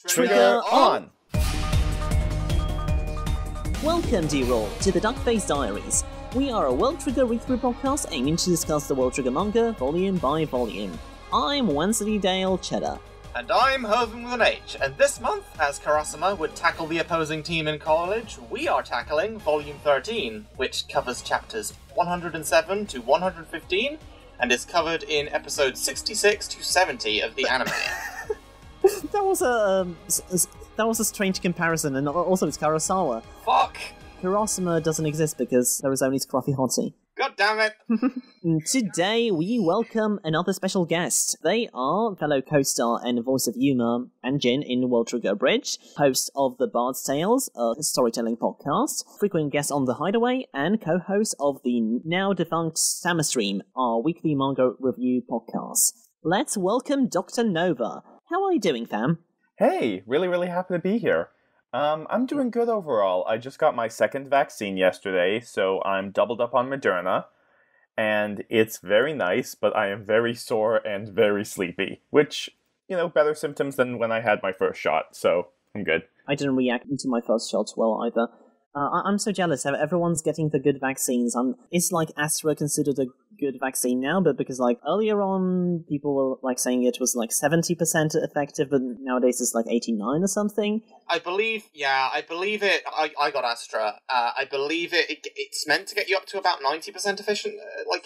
Trigger on! Welcome, dear all, to the Duckface Diaries. We are a World Trigger read-through podcast aiming to discuss the World Trigger manga volume by volume. I'm Wensleydale Cheddar. And I'm HOVIN'S with an H, and this month, as Karasuma would tackle the opposing team in college, we are tackling Volume 13, which covers chapters 107 to 115, and is covered in episodes 66 to 70 of the anime. That was a strange comparison, and also it's Kurosawa. Fuck! Karasuma doesn't exist because there is only Scruffy Hottie. God damn it! Today we welcome another special guest. They are fellow co-star and voice of Yuma and Jin in World Trigger Bridge, host of The Bard's Tales, a storytelling podcast, frequent guest on the HIDEAWAY, and co-host of the now defunct Summer Stream, our weekly manga review podcast. Let's welcome Dr. Nova. How are you doing, fam? Hey, really happy to be here. I'm doing good overall. I just got my second vaccine yesterday, so I'm doubled up on Moderna, and it's very nice, but I am very sore and very sleepy, which, better symptoms than when I had my first shot, so I'm good. I didn't react to my first shot well either. I'm so jealous. Everyone's getting the good vaccines. Is Astra considered a good vaccine now? But because earlier on, people were saying it was 70% effective, but nowadays it's 89 or something. I believe it. I got Astra. I believe it's meant to get you up to about 90% efficient,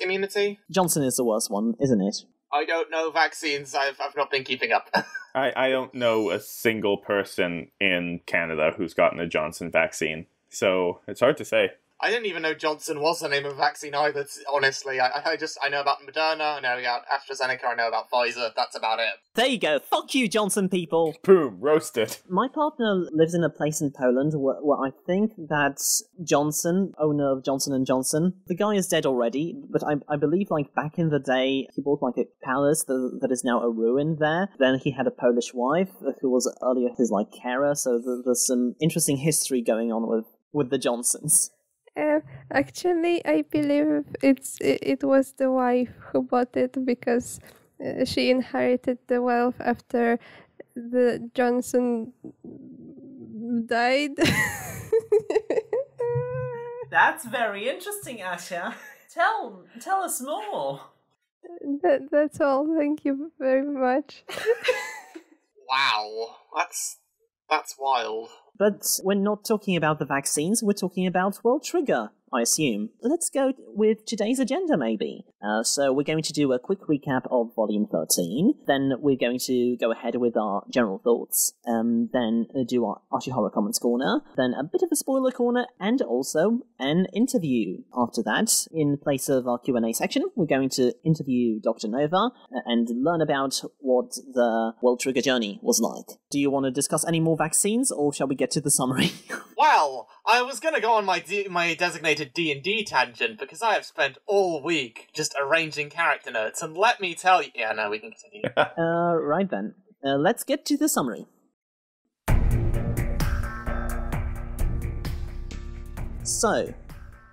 immunity. Johnson is the worst one, isn't it? I don't know vaccines. I've not been keeping up. I don't know a single person in Canada who's gotten a Johnson vaccine. So, it's hard to say. I didn't even know Johnson was the name of a vaccine either, honestly. I know about Moderna, I know about AstraZeneca, I know about Pfizer, that's about it. There you go. Fuck you, Johnson people. Boom, roasted. My partner lives in a place in Poland where I think that Johnson, owner of Johnson & Johnson, the guy is dead already, but I believe back in the day, he bought a palace that is now a ruin there. Then he had a Polish wife who was earlier his carer, so there's some interesting history going on with the Johnsons. Actually, I believe it was the wife who bought it because she inherited the wealth after the Johnson died. That's very interesting, Asha. Tell us more. That's all. Thank you very much. Wow, that's wild. But we're not talking about the vaccines, we're talking about World Trigger, I assume. Let's go with today's agenda, maybe. So we're going to do a quick recap of Volume 13, then we're going to go ahead with our general thoughts, then do our Ashihara Comments Corner, then a bit of a spoiler corner, and also an interview. After that, in place of our Q&A section, we're going to interview Dr. Nova and learn about what the World Trigger journey was like. Do you want to discuss any more vaccines, or shall we get to the summary? Well, I was gonna go on my designated D&D tangent, because I have spent all week just arranging character notes, and let me tell you... Yeah, no, we can continue. Right then. Let's get to the summary. So,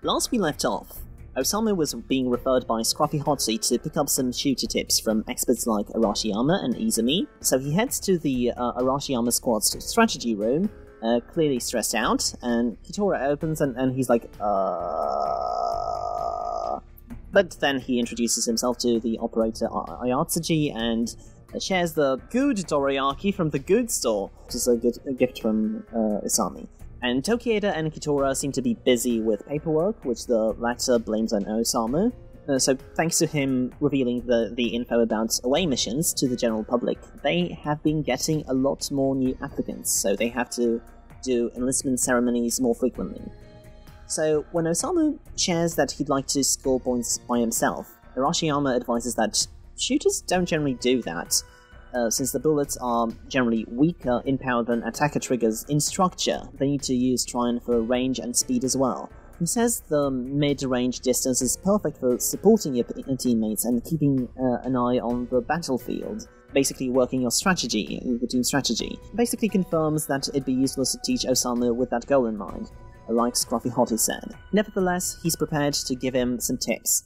last we left off, Osamu was being referred by Scruffy Hottie to pick up some shooter tips from experts like Arashiyama and Izumi, so he heads to the Arashiyama squad's strategy room, clearly stressed out, and Kitora opens and he's like, But then he introduces himself to the operator Ayatsuji and shares the good dorayaki from the good store, which is a gift from Isami. And Tokieda and Kitora seem to be busy with paperwork, which the latter blames on Osamu. So thanks to him revealing the info about away missions to the general public, they have been getting a lot more new applicants, so they have to do enlistment ceremonies more frequently. So when Osamu shares that he'd like to score points by himself, Arashiyama advises that shooters don't generally do that, since the bullets are generally weaker in power than attacker triggers in structure. They need to use Tryon for range and speed as well. He says the mid-range distance is perfect for supporting your teammates and keeping an eye on the battlefield, basically working your strategy, the team strategy. Basically confirms that it'd be useless to teach Osamu with that goal in mind, like Scruffy Hottie said. Nevertheless, he's prepared to give him some tips.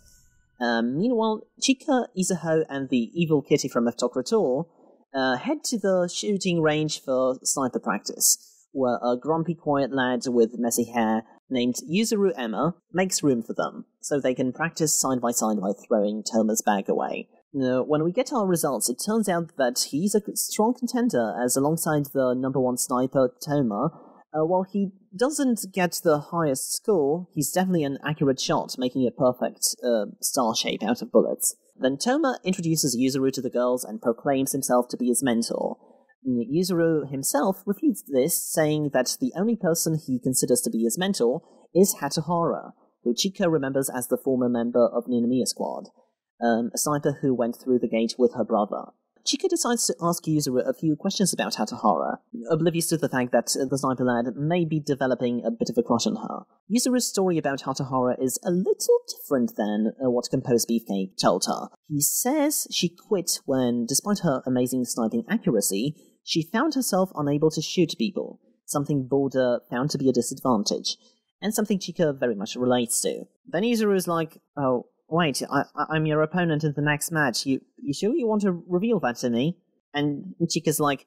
Meanwhile, Chika, Izuho, and the evil kitty from Octocrator head to the shooting range for sniper practice, where a grumpy, quiet lad with messy hair named Yuzuru Emma makes room for them, so they can practice side by side by throwing Toma's bag away. When we get our results, it turns out that he's a strong contender, as alongside the number 1 sniper, Toma, while he doesn't get the highest score, he's definitely an accurate shot, making a perfect star shape out of bullets. Then Toma introduces Yuzuru to the girls and proclaims himself to be his mentor. Yuzuru himself refutes this, saying that the only person he considers to be his mentor is Hatahara, who Chika remembers as the former member of Ninomiya Squad, a sniper who went through the gate with her brother. Chika decides to ask Yuzuru a few questions about Hatahara, oblivious to the fact that the sniper lad may be developing a bit of a crush on her. Yuzuru's story about Hatahara is a little different than what Composed Beefcake told her. He says she quit when, despite her amazing sniping accuracy, she found herself unable to shoot people, something Border found to be a disadvantage, and something Chika very much relates to. Then Yuzuru's like, oh, wait, I'm your opponent in the next match. You sure you want to reveal that to me? And Chika's like,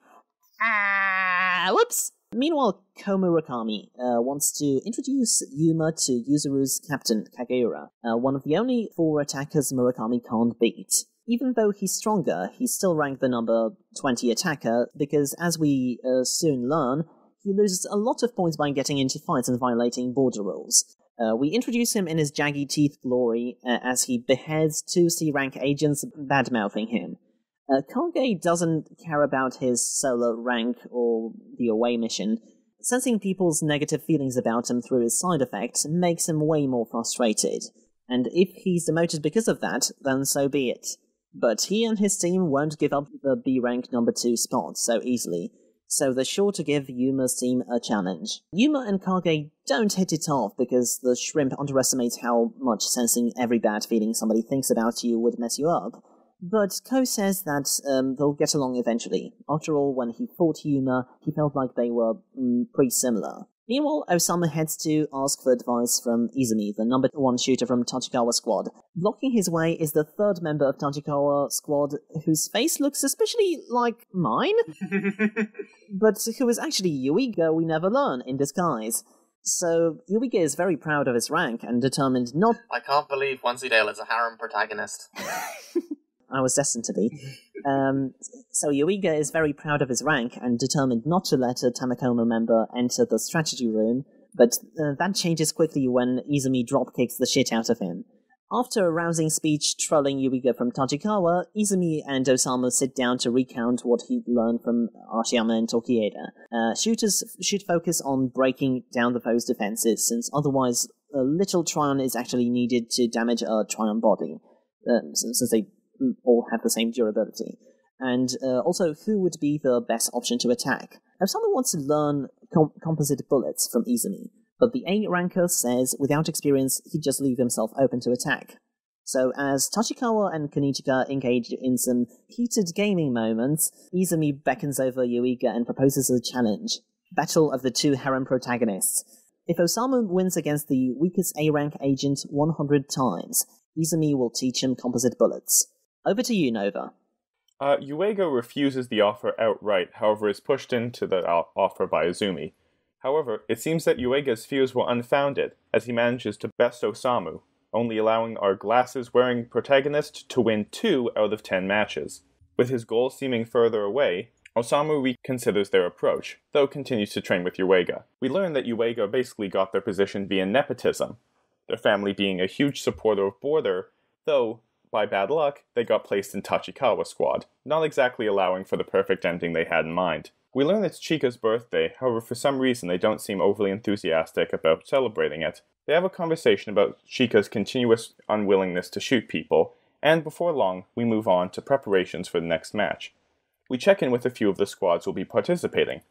whoops! Meanwhile, Ko Murakami wants to introduce Yuma to Yuzuru's captain, Kageura, one of the only 4 attackers Murakami can't beat. Even though he's stronger, he's still ranked the number 20 attacker, because as we soon learn, he loses a lot of points by getting into fights and violating border rules. We introduce him in his jaggy teeth glory as he beheads 2 C-rank agents bad-mouthing him. Kage doesn't care about his solo rank or the away mission. Sensing people's negative feelings about him through his side effects makes him way more frustrated. And if he's demoted because of that, then so be it. But he and his team won't give up the B-rank number 2 spot so easily, so they're sure to give Yuma's team a challenge. Yuma and Kage don't hit it off because the shrimp underestimates how much sensing every bad feeling somebody thinks about you would mess you up, but Ko says that they'll get along eventually. After all, when he fought Yuma, he felt like they were pretty similar. Meanwhile, Osama heads to ask for advice from Izumi, the number 1 shooter from Tachikawa Squad. Blocking his way is the 3rd member of Tachikawa Squad, whose face looks suspiciously like mine, but who is actually Yuiga we never learn in disguise. So, Yuiga is very proud of his rank and determined not... I can't believe Wensleydale is a harem protagonist. I was destined to be. So Yuiga is very proud of his rank and determined not to let a Tamakoma member enter the strategy room, but that changes quickly when Izumi dropkicks the shit out of him. After a rousing speech trolling Yuiga from Tachikawa, Izumi and Osamu sit down to recount what he'd learned from Ashihara and Tokieda. Shooters should focus on breaking down the foe's defenses, since otherwise a little Tryon is actually needed to damage a Tryon body, since they all have the same durability. And also, who would be the best option to attack? Osamu wants to learn composite bullets from Izumi, but the A-ranker says without experience he'd just leave himself open to attack. So as Tachikawa and Konichika engage in some heated gaming moments, Izumi beckons over Yuiga and proposes a challenge. Battle of the 2 harem protagonists. If Osamu wins against the weakest A-rank agent 100 times, Izumi will teach him composite bullets. Over to you, Nova. Yuiga refuses the offer outright, however is pushed into the offer by Izumi. However, it seems that Yuiga's fears were unfounded, as he manages to best Osamu, only allowing our glasses-wearing protagonist to win 2 out of 10 matches. With his goal seeming further away, Osamu reconsiders their approach, though continues to train with Yuiga. We learn that Yuiga basically got their position via nepotism, their family being a huge supporter of Border, though by bad luck, they got placed in Tachikawa Squad, not exactly allowing for the perfect ending they had in mind. We learn it's Chika's birthday, however for some reason they don't seem overly enthusiastic about celebrating it. They have a conversation about Chika's continuous unwillingness to shoot people, and before long, we move on to preparations for the next match. We check in with a few of the squads who will be participating.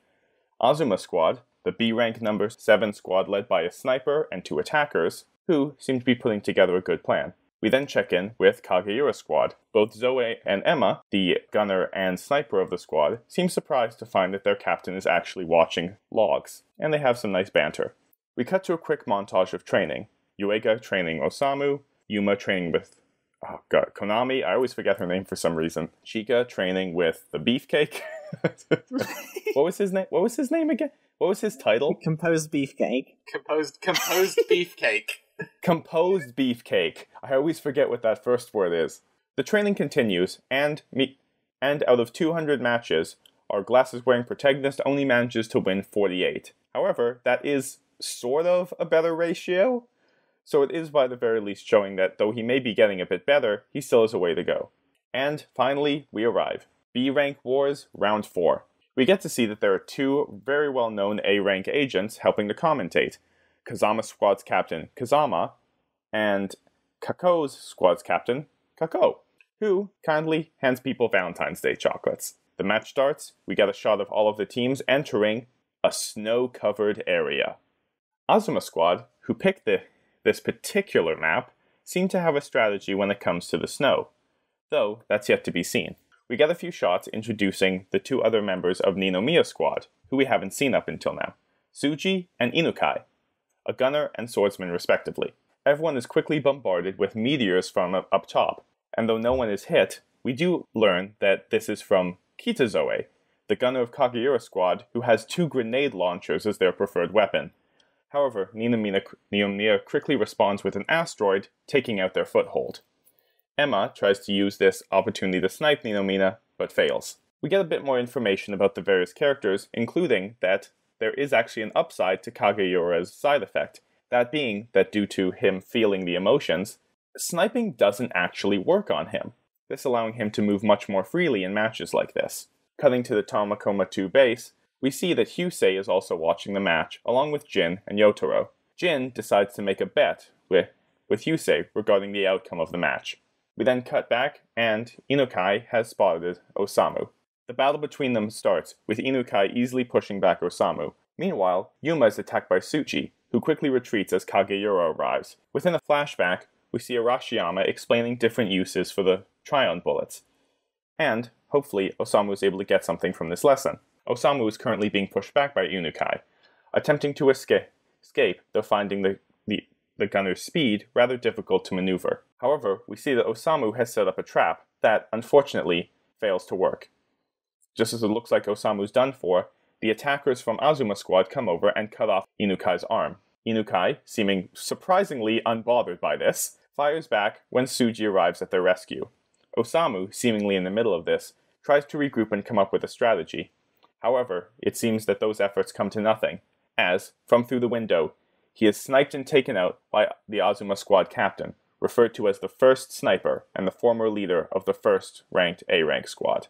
Azuma Squad, the B-rank number 7 squad led by a sniper and 2 attackers, who seem to be putting together a good plan. We then check in with Kageura Squad. Both Zoe and Emma, the gunner and sniper of the squad, seem surprised to find that their captain is actually watching logs, and they have some nice banter. We cut to a quick montage of training. Yuiga training Osamu, Yuma training with oh god, Konami, I always forget her name for some reason. Chika training with the Beefcake. What was his name? What was his name again? What was his title? Composed Beefcake. Composed beefcake. Composed Beefcake. I always forget what that first word is. The training continues, and out of 200 matches, our glasses-wearing protagonist only manages to win 48. However, that is sort of a better ratio, so it is by the very least showing that though he may be getting a bit better, he still has a way to go. And finally, we arrive. B-Rank Wars, Round 4. We get to see that there are two very well-known A-Rank agents helping to commentate. Kazama Squad's captain, Kazama, and Kako's squad's captain, Kako, who kindly hands people Valentine's Day chocolates. The match starts, we get a shot of all of the teams entering a snow-covered area. Azuma Squad, who picked this particular map, seem to have a strategy when it comes to the snow, though that's yet to be seen. We get a few shots introducing the two other members of Ninomiya Squad, who we haven't seen up until now, Tsuji and Inukai, a gunner and swordsman respectively. Everyone is quickly bombarded with meteors from up top, and though no one is hit, we do learn that this is from Kitazoe, the gunner of Kageura Squad, who has two grenade launchers as their preferred weapon. However, Ninomiya quickly responds with an asteroid, taking out their foothold. Emma tries to use this opportunity to snipe Ninomiya, but fails. We get a bit more information about the various characters, including that there is actually an upside to Kageura's side effect, that being that due to him feeling the emotions, sniping doesn't actually work on him, this allowing him to move much more freely in matches like this. Cutting to the Tamakoma 2 base, we see that Hyusei is also watching the match, along with Jin and Yotaro. Jin decides to make a bet with Hyusei regarding the outcome of the match. We then cut back, and Inukai has spotted Osamu. The battle between them starts, with Inukai easily pushing back Osamu. Meanwhile, Yuma is attacked by Tsuchi, who quickly retreats as Kageura arrives. Within a flashback, we see Arashiyama explaining different uses for the Tryon bullets. And, hopefully, Osamu is able to get something from this lesson. Osamu is currently being pushed back by Inukai, attempting to escape, though finding the gunner's speed rather difficult to maneuver. However, we see that Osamu has set up a trap that, unfortunately, fails to work. Just as it looks like Osamu's done for, the attackers from Azuma Squad come over and cut off Inukai's arm. Inukai, seeming surprisingly unbothered by this, fires back when Tsuji arrives at their rescue. Osamu, seemingly in the middle of this, tries to regroup and come up with a strategy. However, it seems that those efforts come to nothing, as, from through the window, he is sniped and taken out by the Azuma Squad captain, referred to as the first sniper and the former leader of the first ranked A-rank squad.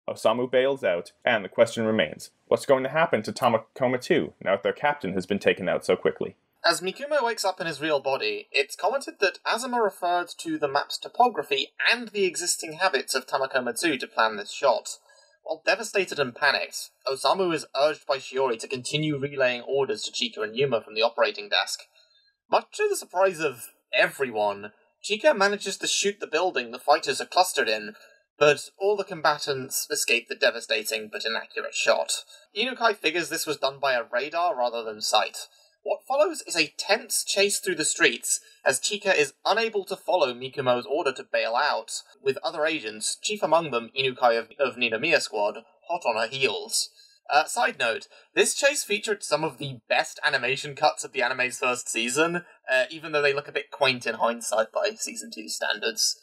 Osamu bails out, and the question remains, what's going to happen to Tamakoma 2 now that their captain has been taken out so quickly? As Mikumo wakes up in his real body, it's commented that Azuma referred to the map's topography and the existing habits of Tamakoma 2 to plan this shot. While devastated and panicked, Osamu is urged by Shiori to continue relaying orders to Chika and Yuma from the operating desk. Much to the surprise of everyone, Chika manages to shoot the building the fighters are clustered in, but all the combatants escape the devastating but inaccurate shot. Inukai figures this was done by a radar rather than sight. What follows is a tense chase through the streets, as Chika is unable to follow Mikumo's order to bail out, with other agents, chief among them Inukai of Ninomiya Squad, hot on her heels. Side note, this chase featured some of the best animation cuts of the anime's first season, even though they look a bit quaint in hindsight by Season 2 standards.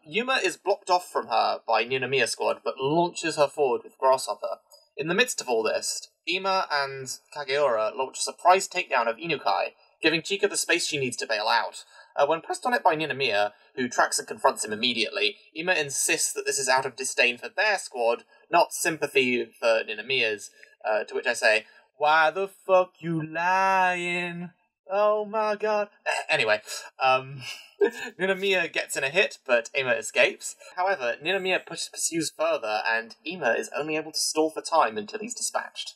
Yuma is blocked off from her by Ninomiya Squad, but launches her forward with Grasshopper. In the midst of all this, Ima and Kageura launch a surprise takedown of Inukai, giving Chika the space she needs to bail out. When pressed on it by Ninomiya, who tracks and confronts him immediately, Ima insists that this is out of disdain for their squad, not sympathy for Ninomiya's, to which I say, "Why the fuck you lying? Oh my god." Anyway, Ninomiya gets in a hit, but Ima escapes. However, Ninomiya pursues further, and Ima is only able to stall for time until he's dispatched.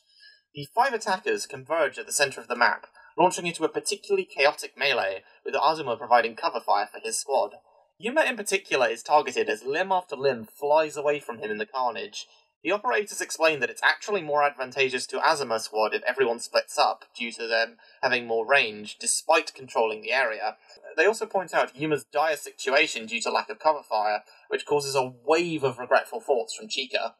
The 5 attackers converge at the centre of the map, launching into a particularly chaotic melee, with Azuma providing cover fire for his squad. Yuma in particular is targeted as limb after limb flies away from him in the carnage. The operators explain that it's actually more advantageous to Azuma Squad if everyone splits up, due to them having more range, despite controlling the area. They also point out Yuma's dire situation due to lack of cover fire, which causes a wave of regretful thoughts from Chika.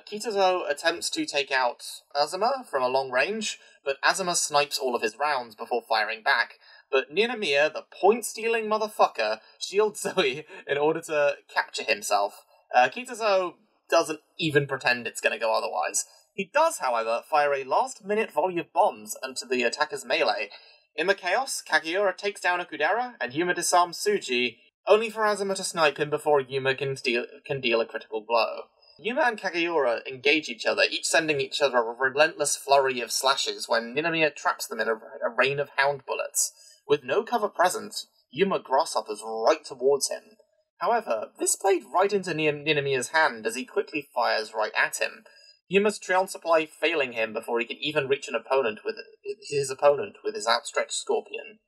Kitazo attempts to take out Azuma from a long range, but Azuma snipes all of his rounds before firing back. But Ninomiya, the point-stealing motherfucker, shields Zoe in order to capture himself. Kitazo doesn't even pretend it's going to go otherwise. He does, however, fire a last-minute volley of bombs into the attacker's melee. In the chaos, Kageura takes down Okudera, and Yuma disarms Tsuji, only for Azuma to snipe him before Yuma can deal a critical blow. Yuma and Kageura engage each other, each sending each other a relentless flurry of slashes when Ninomiya traps them in a rain of hound bullets. With no cover present, Yuma grasshoppers right towards him. However, this played right into Ninomiya's hand as he quickly fires right at him. Yuma's Trion supply failing him before he can even reach his opponent with his outstretched scorpion.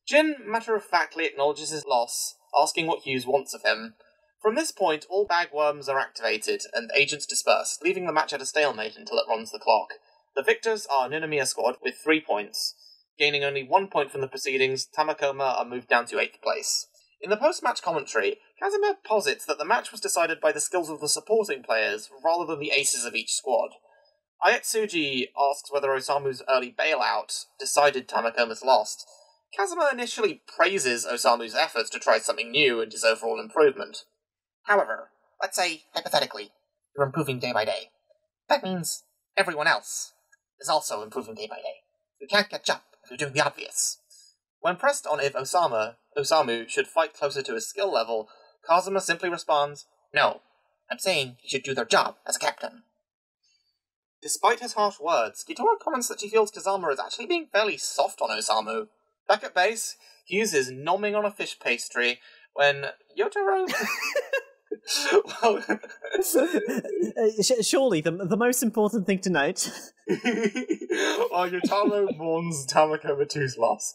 Jin matter-of-factly acknowledges his loss, asking what Hughes wants of him. From this point, all bagworms are activated, and agents disperse, leaving the match at a stalemate until it runs the clock. The victors are Ninomiya squad with 3 points. Gaining only 1 point from the proceedings, Tamakoma are moved down to 8th place. In the post-match commentary, Kazuma posits that the match was decided by the skills of the supporting players rather than the aces of each squad. Ayatsuji asks whether Osamu's early bailout decided Tamakoma's loss. Kazuma initially praises Osamu's efforts to try something new and his overall improvement. However, let's say, hypothetically, you're improving day by day. That means everyone else is also improving day by day. You can't catch up if you're doing the obvious. When pressed on if Osamu should fight closer to his skill level, Kazuma simply responds, "No, I'm saying he should do their job as a captain." Despite his harsh words, Gitora comments that she feels Kazama is actually being fairly soft on Osamu. Back at base, Hughes is nomming on a fish pastry when Yotaro... well... Surely, the most important thing to note... While Yotaro mourns Tamakoma 2's loss.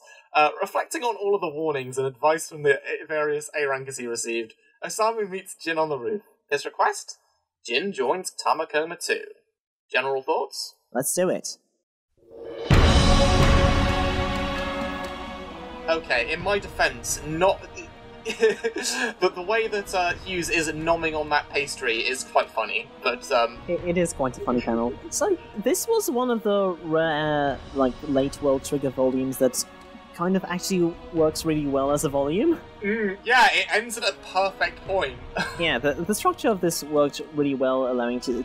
Reflecting on all of the warnings and advice from the various A-rankers he received, Osamu meets Jin on the roof. His request? Jin joins Tamakoma 2. General thoughts? Let's do it. Okay, in my defense, not... but the way that Hughes is nomming on that pastry is quite funny, but It is quite a funny panel. So, this was one of the rare, late World Trigger volumes that kind of actually works really well as a volume. Yeah, it ends at a perfect point. Yeah, the structure of this worked really well, allowing to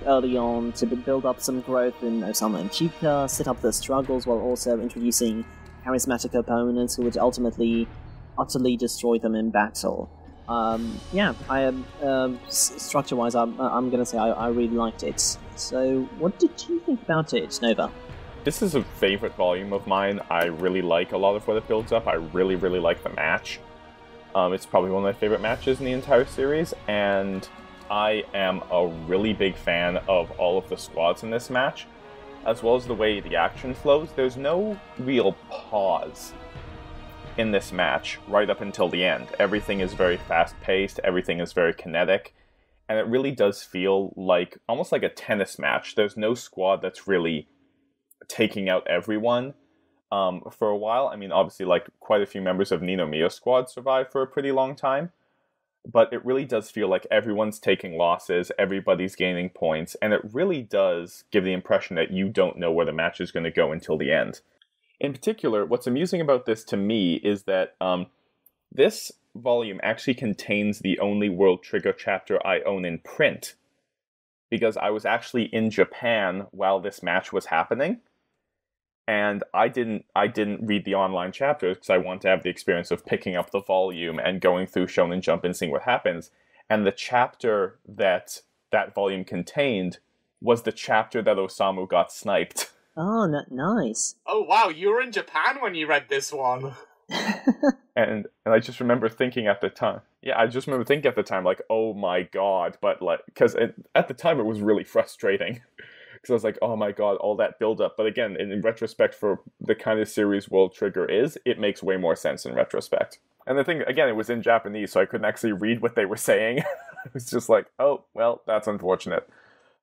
early on to build up some growth in Osamu and Chika, set up the struggles while also introducing charismatic opponents who would ultimately utterly destroy them in battle. Structure-wise, I'm gonna say I really liked it. So, what did you think about it, Nova? This is a favorite volume of mine. I really like a lot of what it builds up. I really, really like the match. It's probably one of my favorite matches in the entire series, and I am a really big fan of all of the squads in this match, as well as the way the action flows. There's no real pause in this match right up until the end. Everything is very fast-paced, everything is very kinetic, and it really does feel like almost like a tennis match. There's no squad that's really taking out everyone for a while. I mean, obviously, quite a few members of Ninomiya's squad survived for a pretty long time, but it really does feel like everyone's taking losses, everybody's gaining points, and it really does give the impression that you don't know where the match is going to go until the end. In particular, what's amusing about this to me is that this volume actually contains the only World Trigger chapter I own in print, because I was actually in Japan while this match was happening, and I didn't read the online chapters because I wanted to have the experience of picking up the volume and going through Shonen Jump and seeing what happens. And the chapter that volume contained was the chapter that Osamu got sniped. Oh, nice. Oh wow, you were in Japan when you read this one. And I just remember thinking at the time, like, oh my god, but because at the time it was really frustrating. Because I was like, oh my god, all that build-up. But again, in retrospect, for the kind of series World Trigger is, it makes way more sense in retrospect. And the thing, again, it was in Japanese, so I couldn't actually read what they were saying. It was just like, oh, well, that's unfortunate.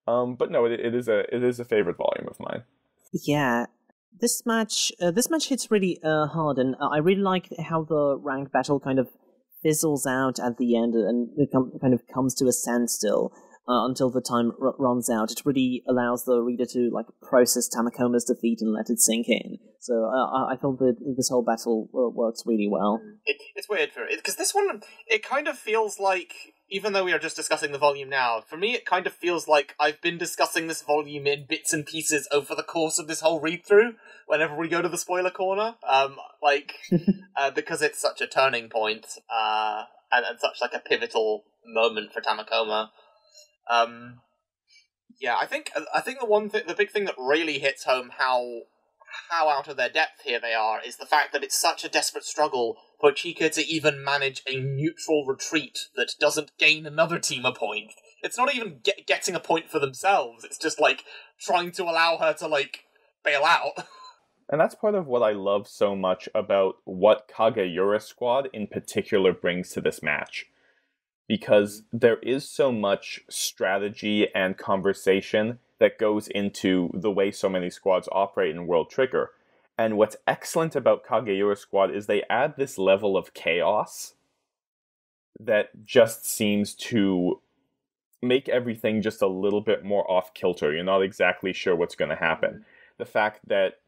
But no, it is a favorite volume of mine. Yeah, This match hits really hard, and I really like how the rank battle kind of fizzles out at the end and it kind of comes to a standstill until the time runs out. It really allows the reader to like process Tamakoma's defeat and let it sink in. So I thought that this whole battle works really well. It's weird for it because this one it kind of feels like, even though we are just discussing the volume now, for me it kind of feels like I've been discussing this volume in bits and pieces over the course of this whole read-through, whenever we go to the spoiler corner, because it's such a turning point, and such like a pivotal moment for Tamakoma. I think the big thing that really hits home how out of their depth here they are is the fact that it's such a desperate struggle for Chika to even manage a neutral retreat that doesn't gain another team a point. It's not even getting a point for themselves, it's just like trying to allow her to like bail out. And that's part of what I love so much about what Kageura Squad in particular brings to this match. Because there is so much strategy and conversation that goes into the way so many squads operate in World Trigger. And what's excellent about Kageura Squad is they add this level of chaos that just seems to make everything just a little bit more off-kilter. You're not exactly sure what's going to happen. The fact that,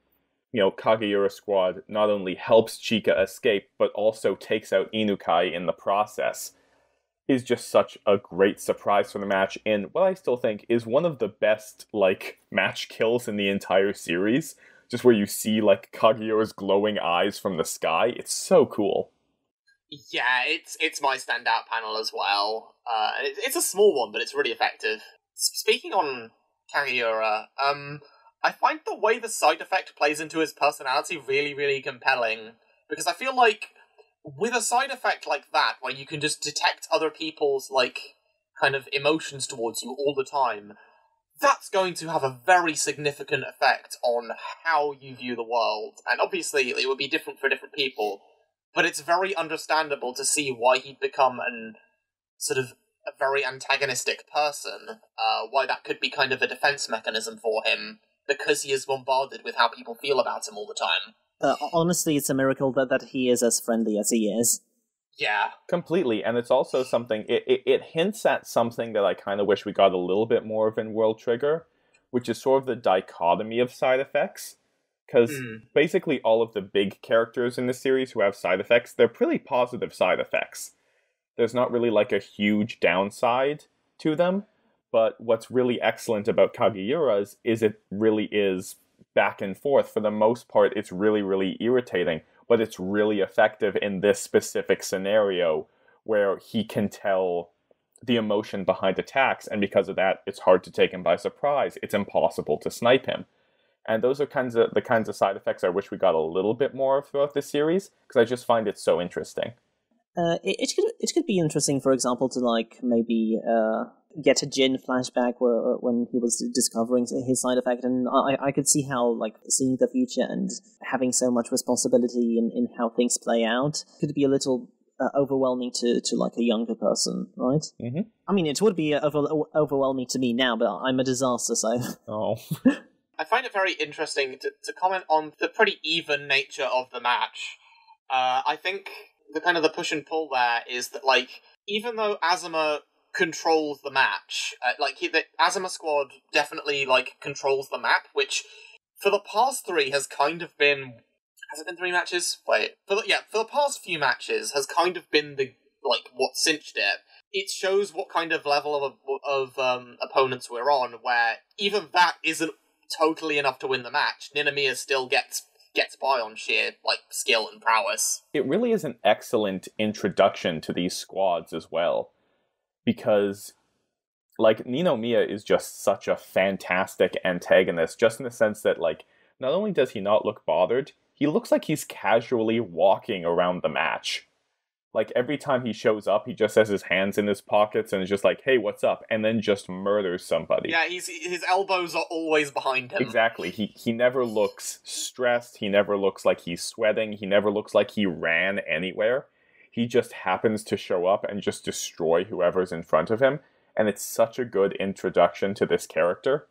Kageura Squad not only helps Chika escape, but also takes out Inukai in the process is just such a great surprise for the match, and what I still think is one of the best, match kills in the entire series, just where you see, Kageura's glowing eyes from the sky. It's so cool. Yeah, it's my standout panel as well. It's a small one, but it's really effective. Speaking on Kageura, I find the way the side effect plays into his personality really, really compelling, because I feel like with a side effect like that, where you can just detect other people's, kind of emotions towards you all the time, that's going to have a very significant effect on how you view the world. And obviously, it would be different for different people, but it's very understandable to see why he'd become a very antagonistic person, why that could be kind of a defense mechanism for him, because he is bombarded with how people feel about him all the time. Honestly, it's a miracle that he is as friendly as he is. Yeah. Completely, and it's also something, it hints at something that I kind of wish we got a little bit more of in World Trigger, which is sort of the dichotomy of side effects. Because basically all of the big characters in the series who have side effects, they're pretty positive side effects. There's not really a huge downside to them, but what's really excellent about Kageura's is it really is back and forth. For the most part, it's really, really irritating, but it's really effective in this specific scenario where he can tell the emotion behind attacks, and because of that, it's hard to take him by surprise. It's impossible to snipe him. And those are the kinds of side effects I wish we got a little bit more of throughout this series, because I just find it so interesting. It could be interesting, for example, to maybe get a Jin flashback when he was discovering his side effect, and I could see how seeing the future and having so much responsibility in how things play out could be a little overwhelming to a younger person, right? Mm-hmm. I mean, it would be overwhelming to me now, but I'm a disaster, so... Oh. I find it very interesting to comment on the pretty even nature of the match. I think the push and pull there is that, even though Azuma controls the match, the Azuma squad definitely, controls the map, which, for the past three, has kind of been... Has it been 3 matches? Wait. For the past few matches, has kind of been what cinched it. It shows what kind of level of opponents we're on, where even that isn't totally enough to win the match. Ninomiya still gets by on sheer skill and prowess. It really is an excellent introduction to these squads as well, because Ninomiya is just such a fantastic antagonist, just in the sense that not only does he not look bothered, he looks like he's casually walking around the match. Every time he shows up, he just has his hands in his pockets and is just hey, what's up? And then just murders somebody. Yeah, his elbows are always behind him. Exactly. He never looks stressed. He never looks like he's sweating. He never looks like he ran anywhere. He just happens to show up and just destroy whoever's in front of him. And it's such a good introduction to this character.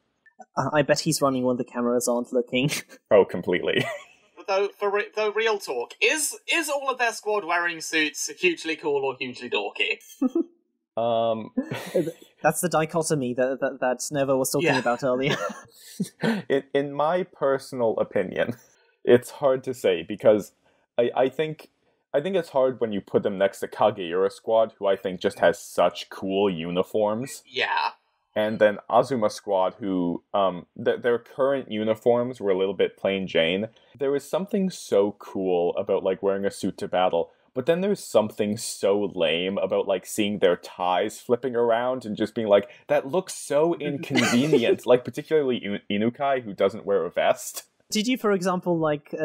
I bet he's running when the cameras aren't looking. Oh, completely. Though real talk, is all of their squad wearing suits hugely cool or hugely dorky? That's the dichotomy that Nova was talking about earlier. In my personal opinion, it's hard to say because I think it's hard when you put them next to Kageura squad, who I think just has such cool uniforms. Yeah. And then Azuma squad, who their current uniforms were a little bit plain Jane. There was something so cool about like wearing a suit to battle, but then there's something so lame about like seeing their ties flipping around and just being like, that looks so inconvenient. Like particularly Inukai, who doesn't wear a vest. Did you, for example,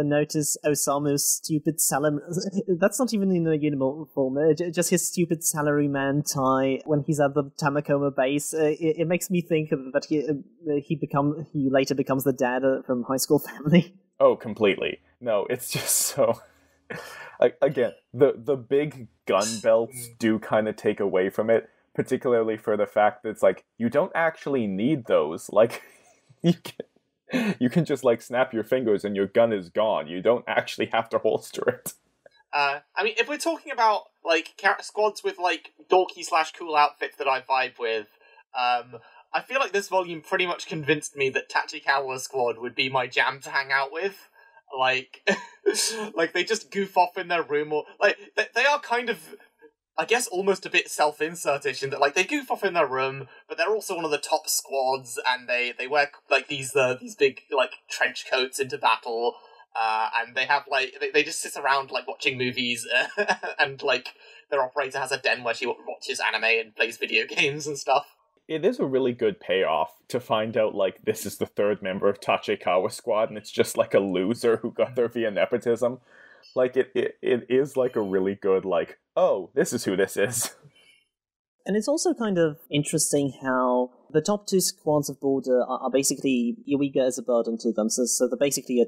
notice Osamu's stupid salary... That's not even in a uniform, just his stupid salaryman tie when he's at the Tamakoma base. It makes me think that he later becomes the dad from High School Family. Oh, completely. No, it's just so... Again, the big gun belts do kind of take away from it, particularly for the fact that it's like, you don't actually need those. Like, you can just, like, snap your fingers and your gun is gone. You don't actually have to holster it. I mean, if we're talking about, like, squads with, like, dorky/cool outfits that I vibe with, I feel like this volume pretty much convinced me that Tachikawa's squad would be my jam to hang out with. Like, like, they just goof off in their room, or, like, they are kind of... I guess almost a bit self-insertish in that, like, they goof off in their room, but they're also one of the top squads, and they wear, like, these big, like, trench coats into battle, and they have, like, they just sit around, like, watching movies, and, like, their operator has a den where she watches anime and plays video games and stuff. It is a really good payoff to find out, like, this is the third member of Tachikawa squad, and it's just, like, a loser who got there via nepotism. Like, it is, like, a really good, like, oh, this is who this is. And it's also kind of interesting how the top two squads of Border are basically, Iwiga is a burden to them, so they're basically a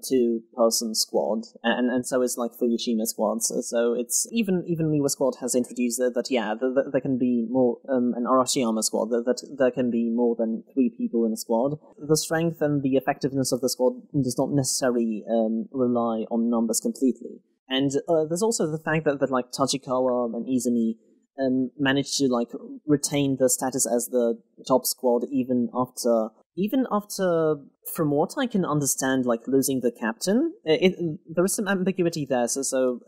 two-person squad, and so is like Fuyushima squad, so it's, even Miwa squad has introduced that there can be more, an Arashiyama squad, that there can be more than 3 people in a squad. The strength and the effectiveness of the squad does not necessarily rely on numbers completely. And there's also the fact that like Tachikawa and Izumi managed to like retain the status as the top squad even after, from what I can understand, like losing the captain. There is some ambiguity there. So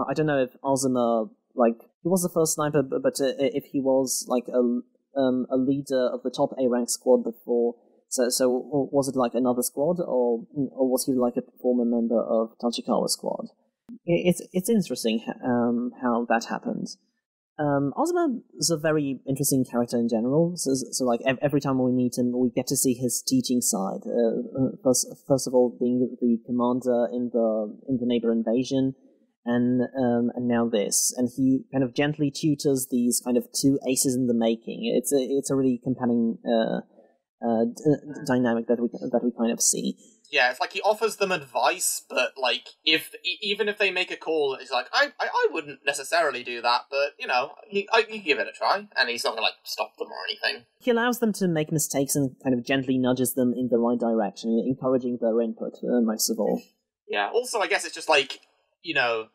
I don't know if Azuma, like, he was the first sniper, but if he was like a leader of the top A rank squad before. So was it like another squad, or was he like a former member of Tachikawa squad? It's interesting how that happened. Azuma is a very interesting character in general. So like every time we meet him, we get to see his teaching side. First of all, being the commander in the neighbor invasion, and now this, and he kind of gently tutors these kind of two aces in the making. It's a really compelling dynamic that we kind of see. Yeah, it's like he offers them advice, but like even if they make a call, he's like, I wouldn't necessarily do that, but you know, you give it a try, and he's not gonna like stop them or anything. He allows them to make mistakes and kind of gently nudges them in the right direction, encouraging their input most of all. Yeah. Also, I guess it's just like, you know,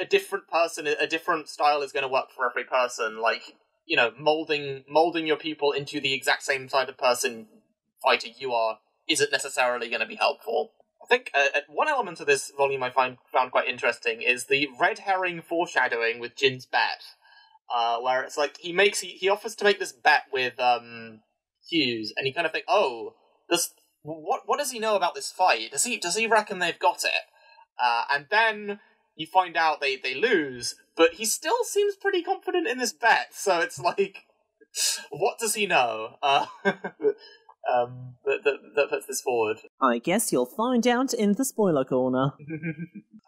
a different person, a different style is going to work for every person. Like, you know, molding your people into the exact same side of person fighter you are isn't necessarily going to be helpful. I think one element of this volume I found quite interesting is the red herring foreshadowing with Jin's bet, where it's like he offers to make this bet with Hughes, and you kind of think, oh, what does he know about this fight? Does he reckon they've got it? And then you find out they lose, but he still seems pretty confident in this bet. So it's like, what does he know? That puts this forward. I guess you'll find out in the spoiler corner.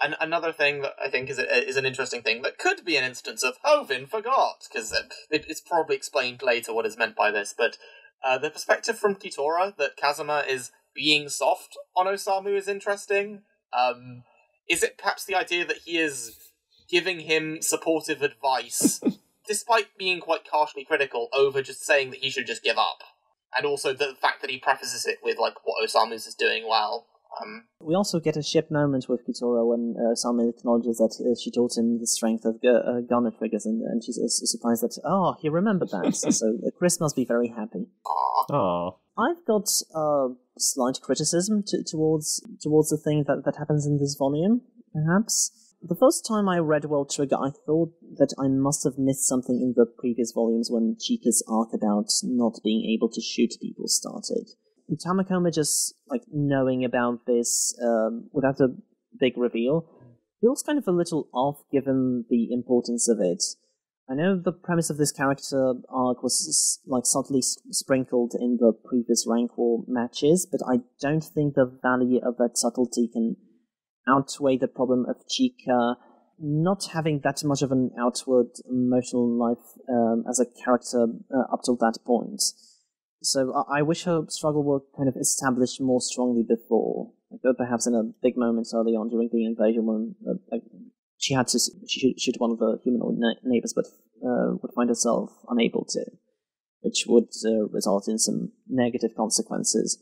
And another thing that I think is an interesting thing that could be an instance of Hovin forgot, because it's probably explained later what is meant by this, but the perspective from Kitora that Kazuma is being soft on Osamu is interesting. Is it perhaps the idea that he is giving him supportive advice, despite being quite harshly critical, over just saying that he should just give up? And also the fact that he prefaces it with, like, what Osamu's is doing well. We also get a ship moment with Kitoro when Osamu acknowledges that she taught him the strength of gunner triggers, and she's surprised that, he remembered that. So Chris must be very happy. Aww. I've got slight criticism towards the thing that happens in this volume, perhaps. The first time I read World Trigger, I thought that I must have missed something in the previous volumes when Chika's arc about not being able to shoot people started. Tamakoma just, like, knowing about this without a big reveal feels kind of a little off given the importance of it. I know the premise of this character arc was, like, subtly sprinkled in the previous Rank War matches, but I don't think the value of that subtlety can outweigh the problem of Chika not having that much of an outward emotional life as a character up till that point. So I wish her struggle were kind of established more strongly before, like perhaps in a big moment early on during the invasion when she had to shoot one of the humanoid neighbors, but would find herself unable to, which would result in some negative consequences.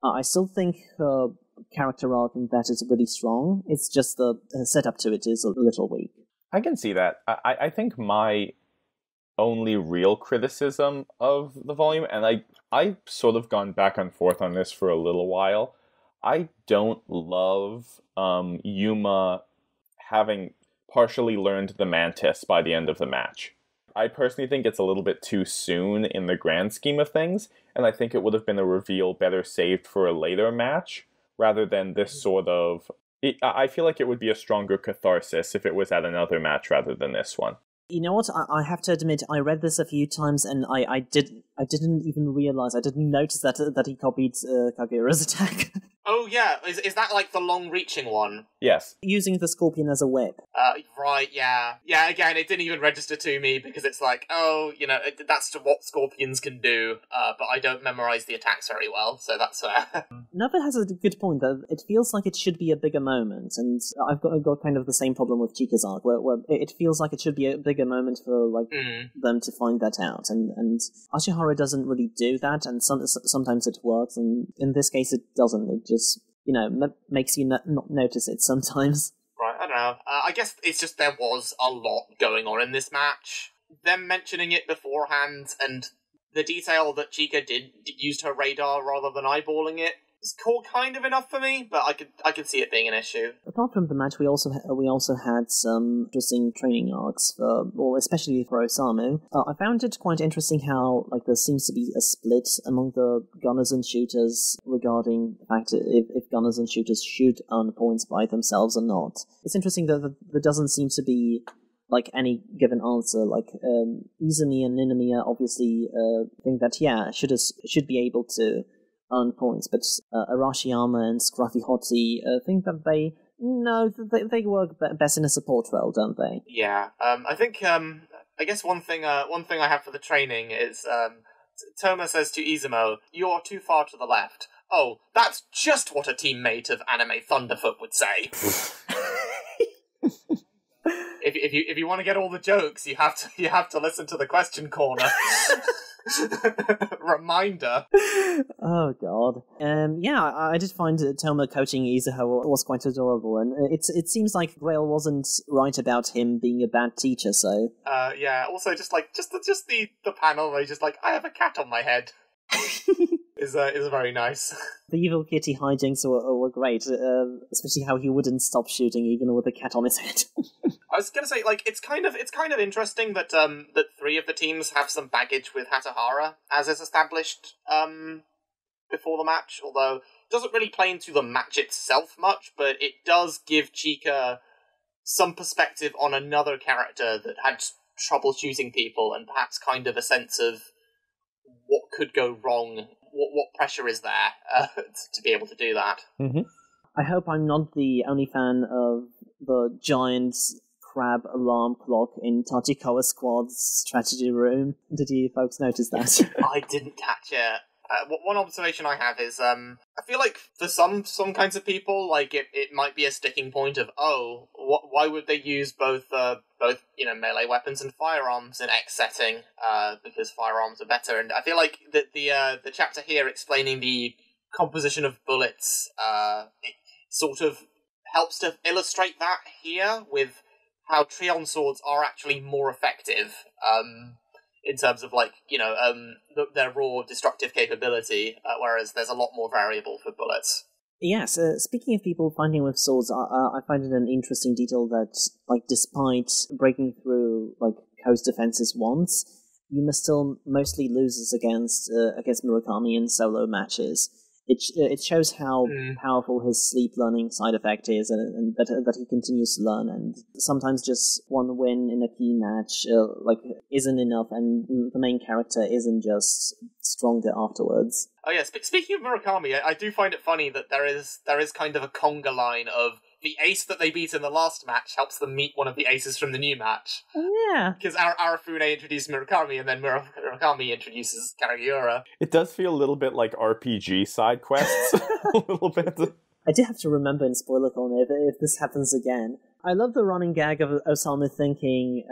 I still think her character arc in that is really strong. It's just the setup to it is a little weak. I can see that. I think my only real criticism of the volume, and I've sort of gone back and forth on this for a little while, I don't love Yuma having partially learned the Mantis by the end of the match. I personally think it's a little bit too soon in the grand scheme of things, and I think it would have been a reveal better saved for a later match, rather than this sort of... I feel like it would be a stronger catharsis if it was at another match rather than this one. You know what? I have to admit, I read this a few times, and I didn't even realize, I didn't notice that he copied Kagura's attack. Oh, yeah. Is that, like, the long-reaching one? Yes. Using the scorpion as a whip. Right, yeah. Yeah, again, it didn't even register to me, because it's like, that's what scorpions can do, but I don't memorize the attacks very well, so that's fair. Nova has a good point, that it feels like it should be a bigger moment, and I've got kind of the same problem with Chika's arc, where it feels like it should be a bigger moment for, like, them to find that out, and Ashihara doesn't really do that, and sometimes it works, and in this case it doesn't. It just, makes you not notice it sometimes. Right, I don't know. I guess it's just there was a lot going on in this match. Them mentioning it beforehand, and the detail that Chika used her radar rather than eyeballing it, is kind of enough for me, but I could see it being an issue. Apart from the match, we also had some interesting training arcs, especially for Osamu. I found it quite interesting how, like, there seems to be a split among the gunners and shooters regarding the fact if gunners and shooters should earn points by themselves or not. It's interesting that there doesn't seem to be, like, any given answer. Like, Izumi and Ninomiya obviously think that, shooters should be able to earn points, but Arashiyama and Scruffy Hottie think that they work best in a support role, don't they? Yeah, I think I guess one thing I have for the training is Toma says to Izumo, "You're too far to the left." Oh, that's just what a teammate of Anime Thunderfoot would say. If you want to get all the jokes, you have to listen to the question corner. Reminder. Oh god. I did find Toma coaching Izuho was quite adorable, and it seems like Grail wasn't right about him being a bad teacher. So. Also, just the panel where he's just like, I have a cat on my head. is very nice. The evil kitty hijinks were great, especially how he wouldn't stop shooting even with a cat on his head. I was gonna say, like, it's kind of interesting that that three of the teams have some baggage with Hatahara, as is established before the match. Although it doesn't really play into the match itself much, but it does give Chika some perspective on another character that had trouble shooting people, and perhaps kind of a sense of what could go wrong. What pressure is there to be able to do that? Mm-hmm. I hope I'm not the only fan of the giant crab alarm clock in Tachikawa Squad's strategy room. Did you folks notice that? I didn't catch it. One observation I have is, I feel like for some kinds of people, like it might be a sticking point of, why would they use both melee weapons and firearms in X setting? Because firearms are better, and I feel like the chapter here explaining the composition of bullets, it sort of helps to illustrate that here with how Trion swords are actually more effective. In terms of, their raw destructive capability, whereas there's a lot more variable for bullets. Yes, speaking of people fighting with swords, I find it an interesting detail that, despite breaking through, coast defenses once, you must still mostly lose against Murakami in solo matches. It shows how powerful his sleep learning side effect is, and that he continues to learn. And sometimes just one win in a key match isn't enough, and the main character isn't just stronger afterwards. Oh yeah, speaking of Murakami, I do find it funny that there is kind of a conga line of the ace that they beat in the last match helps them meet one of the aces from the new match. Yeah. Because Arafune introduced Murakami, and then Murakami introduces Kageura. It does feel a little bit like RPG side quests. A little bit. I do have to remember in Spoiler Corner if this happens again. I love the running gag of Osama thinking,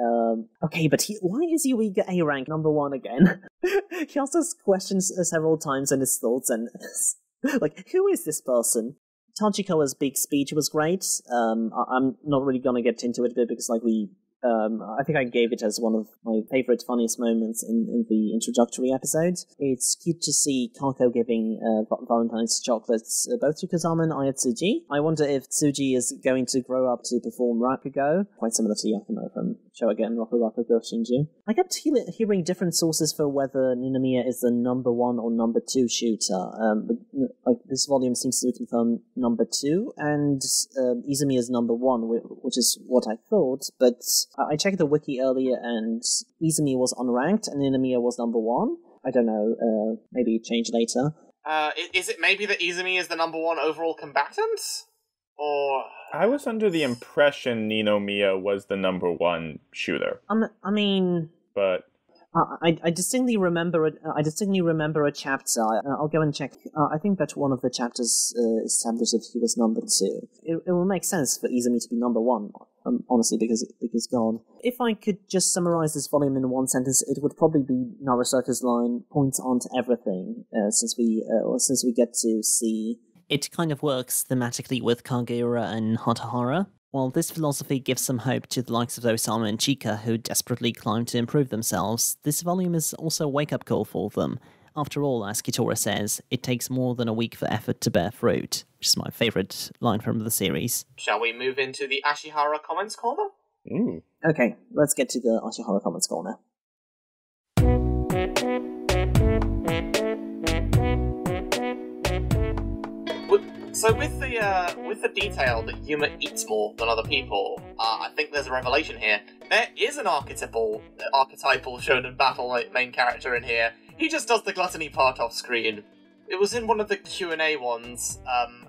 okay, but why is Yuiga A rank number 1 again? He asks us questions several times in his thoughts, and who is this person? Tachikawa's big speech was great. I'm not really gonna get into it because I think I gave it as one of my favorite, funniest moments in the introductory episode. It's cute to see Kako giving Valentine's chocolates both to Kazama and Ayatsuji. I wonder if Tsuji is going to grow up to perform Rakugo, quite similar to Yakumo from Shogun Rakugo Shinju. I kept hearing different sources for whether Ninomiya is the number 1 or number 2 shooter. But this volume seems to confirm number 2, and Izumi is number 1, which is what I thought, but I checked the wiki earlier, and Izumi was unranked, and Ninomiya was number 1. I don't know, maybe change later. Is it maybe that Izumi is the number 1 overall combatant? Or... I was under the impression Ninomiya was the number 1 shooter. I mean... But... I distinctly remember a chapter. I'll go and check. I think that one of the chapters established that he was number 2. It will make sense for Izumi to be number 1, honestly, because God. If I could just summarize this volume in one sentence, it would probably be Narasaka's line, "Points onto everything," since we get to see. It kind of works thematically with Kageura and Hatahara. While this philosophy gives some hope to the likes of Osama and Chika, who desperately climb to improve themselves, this volume is also a wake-up call for them. After all, as Kitora says, it takes more than a week for effort to bear fruit, which is my favourite line from the series. Shall we move into the Ashihara comments corner? Okay, let's get to the Ashihara comments corner. So with the detail that Yuma eats more than other people, I think there's a revelation here. There is an archetypal shonen battle main character in here. He just does the gluttony part off screen. It was in one of the Q&A ones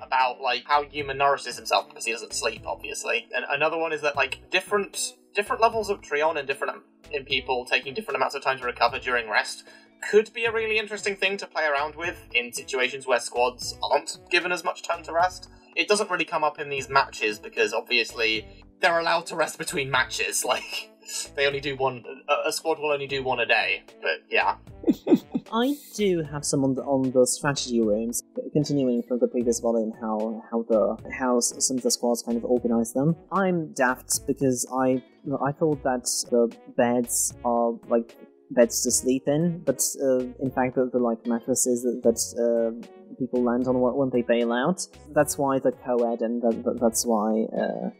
about how Yuma nourishes himself because he doesn't sleep, obviously. And another one is that different levels of Trion and different in people taking different amounts of time to recover during rest could be a really interesting thing to play around with in situations where squads aren't given as much time to rest. It doesn't really come up in these matches because obviously they're allowed to rest between matches. They only do one. A squad will only do one a day. But yeah. I do have some on the strategy rooms, continuing from the previous volume, how some of the squads kind of organize them. I'm daft because I thought that the beds are beds to sleep in, but in fact the mattresses that people land on when they bail out. That's why the co-ed, and that's why...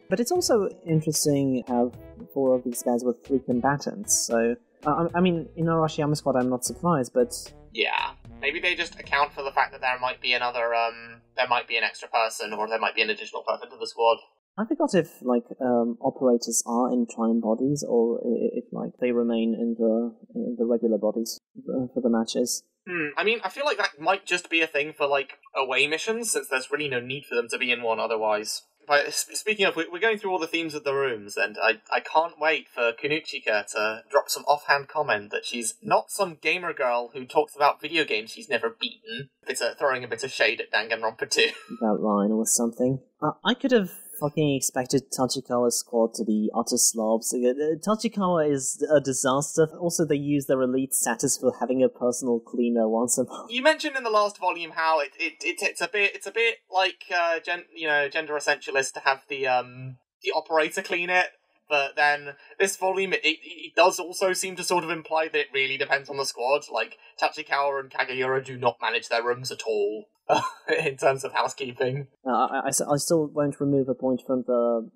But it's also interesting to have 4 of these beds with 3 combatants, so... I mean, in Arashiyama Squad I'm not surprised, but... Yeah, maybe they just account for the fact that there might be another, there might be an extra person, or there might be an additional person to the squad. I forgot if operators are in Trion bodies, or if they remain in the regular bodies for the matches. I mean, I feel like that might just be a thing for away missions, since there's really no need for them to be in one otherwise. speaking of, we're going through all the themes of the rooms, and I can't wait for Kunuchika to drop some offhand comment that she's not some gamer girl who talks about video games she's never beaten. It's throwing a bit of shade at Danganronpa 2. That line or something. I could have fucking expected Tachikawa's squad to be utter slobs. Tachikawa is a disaster. Also, they use their elite status for having a personal cleaner once a month. You mentioned in the last volume how it's a bit like gender essentialist to have the operator clean it. But then this volume, it does also seem to sort of imply that it really depends on the squad. Like, Tachikawa and Kageura do not manage their rooms at all in terms of housekeeping. I still won't remove a point from the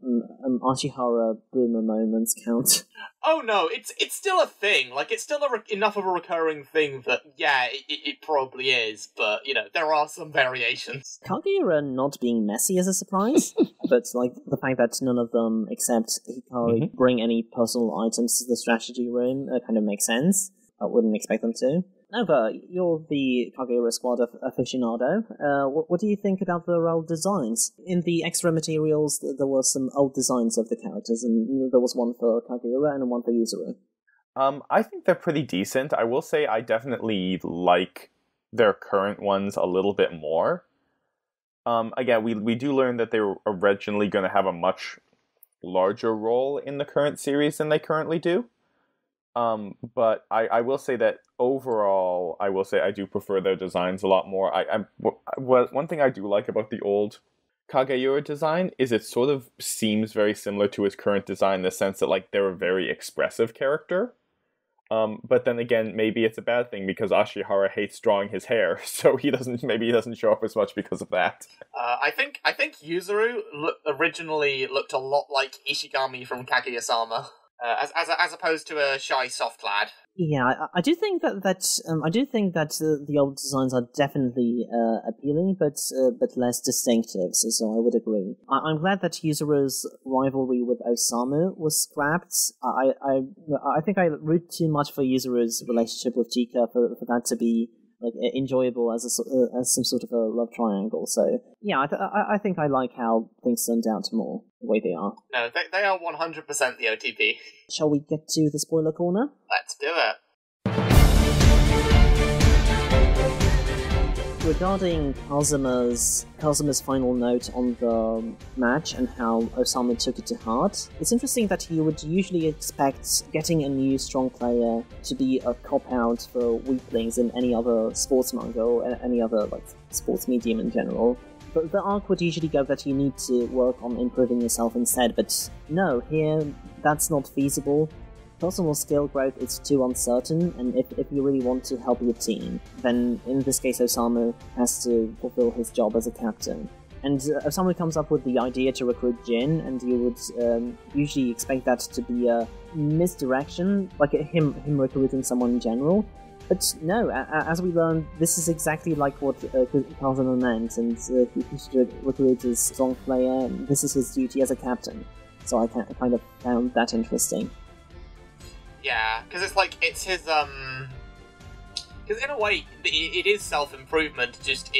Ashihara boomer moments count. Oh no, it's still a thing. Like, it's still enough of a recurring thing that, yeah, it probably is. But, there are some variations. Kageura not being messy is a surprise. But, like, the fact that none of them, except Hikari, bring any personal items to the strategy room kind of makes sense. I wouldn't expect them to. Nova, you're the Kageura squad aficionado. What do you think about the old designs? In the extra materials, there were some old designs of the characters, and there was one for Kageura and one for Yuzuru. I think they're pretty decent. I will say I definitely like their current ones a little bit more. Again, we do learn that they were originally going to have a much larger role in the current series than they currently do. But I will say that overall, I will say I do prefer their designs a lot more. One thing I do like about the old Kageura design is it sort of seems very similar to his current design in the sense that, like, they're a very expressive character. But then again, maybe it's a bad thing because Ashihara hates drawing his hair, so he doesn't show up as much because of that. I think Yuzuru originally looked a lot like Ishigami from Kaguya-sama. As opposed to a shy soft lad. Yeah, I do think that the old designs are definitely appealing, but less distinctive. So I would agree. I'm glad that Yuzuru's rivalry with Osamu was scrapped. I think I root too much for Yuzuru's relationship with Chika for that to be like enjoyable as some sort of a love triangle. So yeah, I think I like how things turned out more the way they are. No, they are 100% the OTP. Shall we get to the spoiler corner? Let's do it. Regarding Kazuma's final note on the match and how Osamu took it to heart, it's interesting that you would usually expect getting a new strong player to be a cop-out for weaklings in any other sports manga or any other sports medium in general. But the arc would usually go that you need to work on improving yourself instead, but no, here that's not feasible. Personal skill growth is too uncertain, and if you really want to help your team, then in this case Osamu has to fulfill his job as a captain. And Osamu comes up with the idea to recruit Jin, and you would usually expect that to be a misdirection, like him recruiting someone in general. But no, as we learn, this is exactly like what Kazuma meant, and he should recruit a strong player, and this is his duty as a captain. So I kind of found that interesting. Yeah, because it's his, because in a way, it is self-improvement, just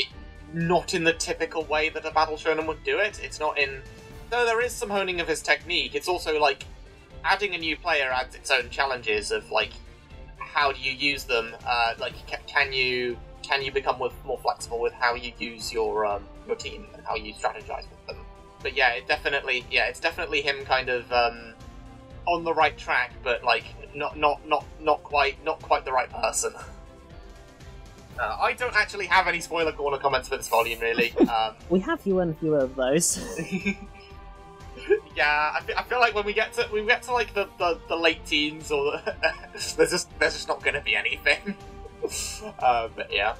not in the typical way that a battle shonen would do it. It's not in... Though there is some honing of his technique, it's also, adding a new player adds its own challenges of, how do you use them? Can you become more flexible with how you use your team and how you strategize with them? But yeah, it's definitely him kind of, on the right track, but not quite the right person. I don't actually have any spoiler corner comments for this volume, really. We have fewer and fewer of those. Yeah, I feel like when we get to the late teens, or there's just not going to be anything. But yeah.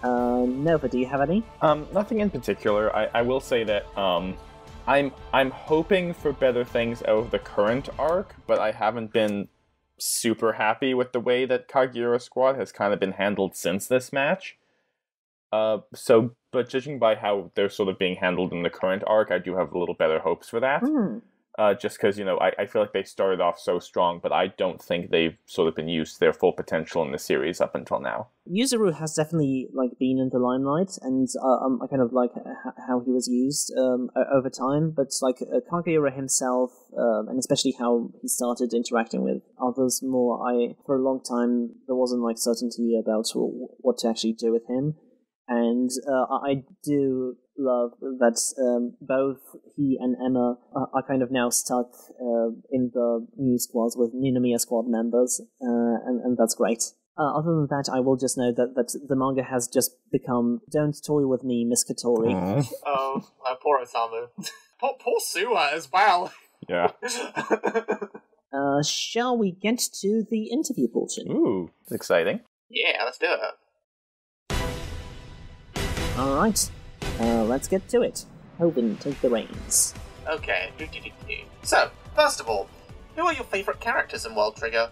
Nova, do you have any? Nothing in particular. I will say that I'm hoping for better things out of the current arc, but I haven't been super happy with the way that Kageura Squad has kind of been handled since this match. But judging by how they're sort of being handled in the current arc, I do have a little better hopes for that. just because, I feel like they started off so strong, but I don't think they've sort of been used to their full potential in the series up until now. Yuzuru has definitely been in the limelight, and I kind of like how he was used over time. But Kageura himself, and especially how he started interacting with others more, for a long time there wasn't certainty about what to actually do with him, and I do love that both he and Emma are kind of now stuck in the new squads with Ninomiya squad members, and that's great. Other than that, I will just note that the manga has just become "Don't toy with me, Miss Katori." Oh, poor Osamu. poor Suwa as well. Yeah. Shall we get to the interview portion? Ooh, it's exciting. Yeah, let's do it. Alright, let's get to it. Hovin, take the reins. Okay. So, first of all, who are your favourite characters in World Trigger?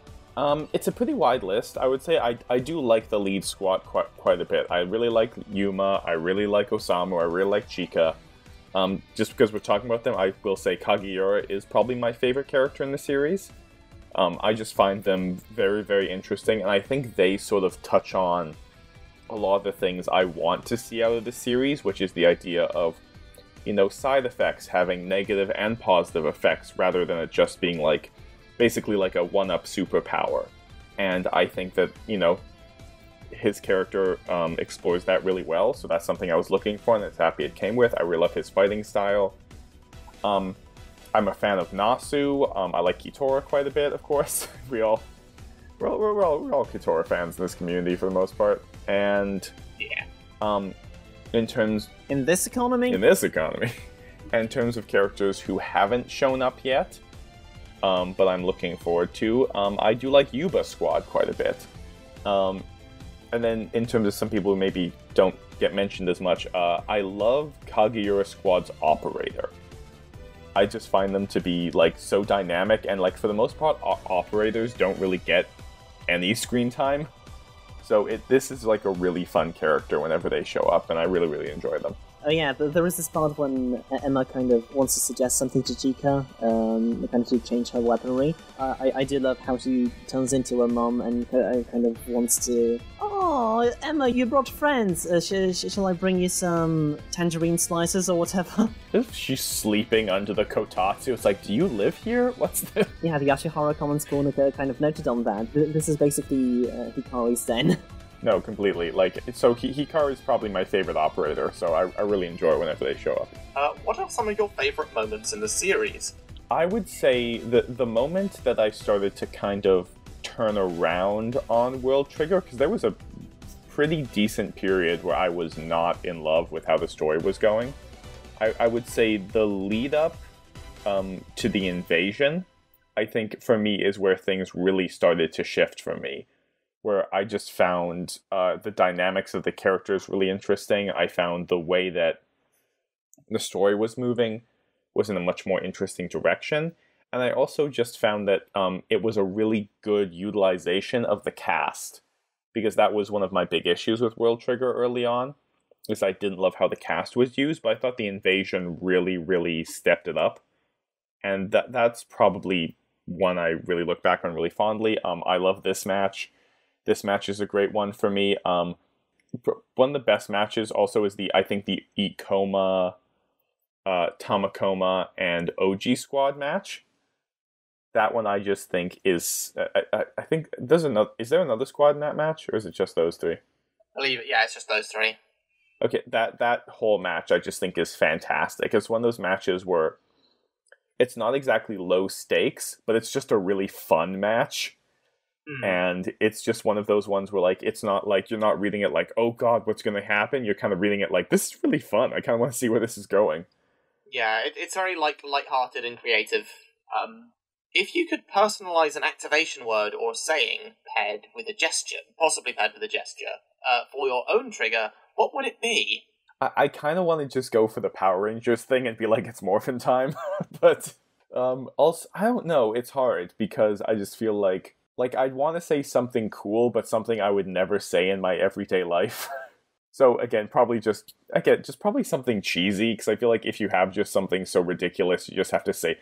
It's a pretty wide list. I would say I do like the lead squad quite a bit. I really like Yuma, I really like Osamu, I really like Chika. Just because we're talking about them, I will say Kageura is probably my favorite character in the series. I just find them very, very interesting, and I think they sort of touch on a lot of the things I want to see out of the series, which is the idea of, side effects having negative and positive effects rather than it just being basically like a one-up superpower. And I think that, his character explores that really well, so that's something I was looking for, and it's happy it came with. I really love his fighting style. I'm a fan of Nasu. I like Kitora quite a bit, of course. We're all Kitora fans in this community for the most part. And yeah. In this economy, and in terms of characters who haven't shown up yet, but I'm looking forward to, I do like Yuba Squad quite a bit. And then in terms of some people who maybe don't get mentioned as much, I love Kageura Squad's Operator. I just find them to be so dynamic, and for the most part, operators don't really get any screen time. So this is a really fun character whenever they show up, and I really, really enjoy them. Oh yeah, there is this part when Emma kind of wants to suggest something to Chika, kind of to change her weaponry. I do love how she turns into her mom and kind of wants to... Oh, Emma, you brought friends. Shall I bring you some tangerine slices or whatever? If she's sleeping under the kotatsu, it's do you live here? What's this? Yeah, the Ashihara Commons Corner kind of noted on that. This is basically Hikari's den. No, completely. So Hikaru is probably my favorite operator, so I really enjoy it whenever they show up. What are some of your favorite moments in the series? I would say that the moment that I started to kind of turn around on World Trigger, because there was a pretty decent period where I was not in love with how the story was going. I would say the lead up to the invasion, I think for me is where things really started to shift for me. Where I just found the dynamics of the characters really interesting. I found the way that the story was moving was in a much more interesting direction. And I also just found that it was a really good utilization of the cast. Because that was one of my big issues with World Trigger early on. Is I didn't love how the cast was used, but I thought the invasion really, really stepped it up. And that's probably one I really look back on really fondly. I love this match. This match is a great one for me. One of the best matches also is the Ikoma, Tamakoma, and OG squad match. That one I just think is... I think there's another... Is there another squad in that match, or is it just those three? I believe it. Yeah, it's just those three. Okay, that whole match I just think is fantastic. It's one of those matches where it's not exactly low stakes, but it's just a really fun match. And it's just one of those ones where it's not you're not reading it oh god, what's going to happen. You're kind of reading it this is really fun. I kind of want to see where this is going. Yeah, it's very light-hearted and creative. If you could personalize an activation word or saying paired with a gesture, possibly paired with a gesture, for your own trigger, what would it be? I kind of want to just go for the Power Rangers thing and be it's Morphin time. But also, I don't know. It's hard because I just feel I'd want to say something cool, but something I would never say in my everyday life. So again, probably just probably something cheesy, because I feel if you have just something so ridiculous, you just have to say,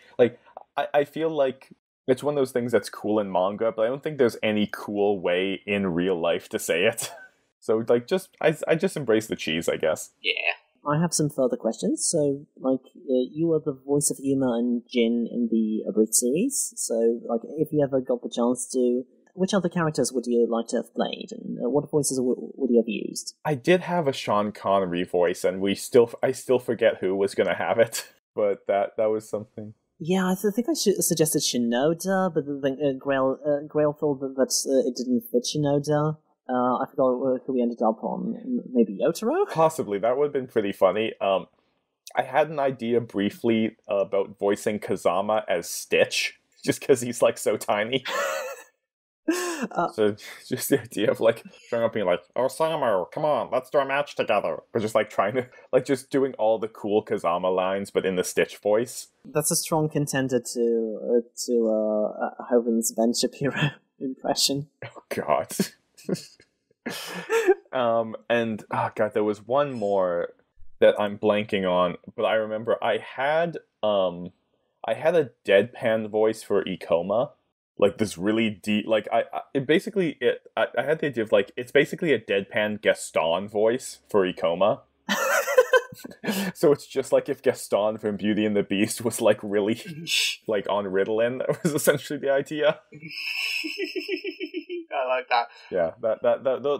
I feel like it's one of those things that's cool in manga, but I don't think there's any cool way in real life to say it. So, like, I just embrace the cheese, I guess. Yeah. I have some further questions. So, like, you are the voice of Yuma and Jin in the Abridged series. So, like, if you ever got the chance to, which other characters would you like to have played, and what voices would you have used? I did have a Sean Connery voice, and I still forget who was going to have it, but that was something. Yeah, I think I suggested Shinoda, but then Grail thought that it didn't fit Shinoda. I forgot who we ended up on. Maybe Yotaro? Possibly. That would have been pretty funny. I had an idea briefly about voicing Kazama as Stitch, just because he's, like, so tiny. So, just the idea of, like, showing up being like, "Oh, Summer, come on, let's do a match together." But just, like, trying to, like, just doing all the cool Kazama lines, but in the Stitch voice. That's a strong contender to HOVIN'S Ben Shapiro impression. Oh, God. And oh god, there was one more that I'm blanking on, but I remember I had a deadpan voice for Ikoma, like this really deep, like I had the idea of, like, it's basically a deadpan Gaston voice for Ikoma. So it's just like if Gaston from Beauty and the Beast was, like, really, like, on Ritalin. That was essentially the idea. I like that. Yeah,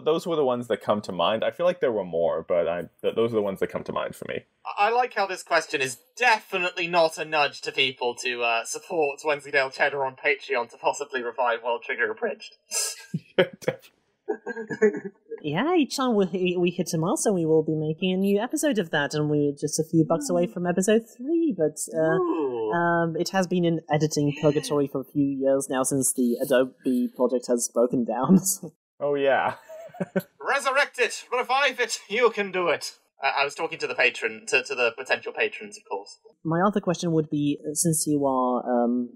those were the ones that come to mind. I feel like there were more, but those are the ones that come to mind for me. I like how this question is definitely not a nudge to people to support Wensleydale Cheddar on Patreon to possibly revive World Trigger Abridged. Yeah, each time we hit a milestone, we will be making a new episode of that, and we're just a few bucks away from episode 3, but it has been in editing purgatory for a few years now since the Adobe project has broken down. Oh, yeah. Resurrect it! Revive it! You can do it! I was talking to the patron, to the potential patrons, of course. My other question would be, since you are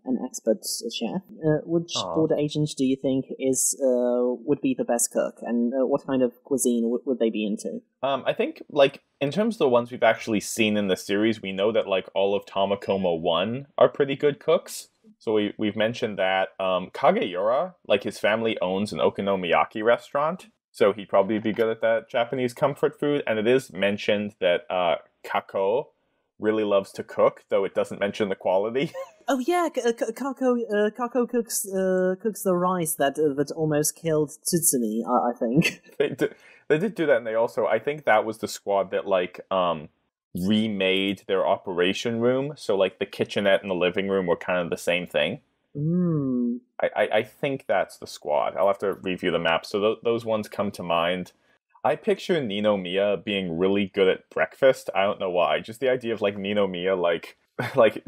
an expert chef, which border agent do you think would be the best cook, and what kind of cuisine would they be into? I think, like, in terms of the ones we've actually seen in the series, we know that, like, all of Tamakoma 1 are pretty good cooks. So we've mentioned that. Kageura, like, his family owns an okonomiyaki restaurant. So he'd probably be good at that Japanese comfort food. And it is mentioned that Kako really loves to cook, though it doesn't mention the quality. Oh yeah, Kako cooks the rice that almost killed Tsutsumi, I think. They did do that, and they also, I think that was the squad that, like, remade their operation room. So, like, the kitchenette and the living room were kind of the same thing. I think that's the squad. I'll have to review the map. So those ones come to mind. I picture Ninomiya being really good at breakfast. I don't know why. Just the idea of, like, Ninomiya, like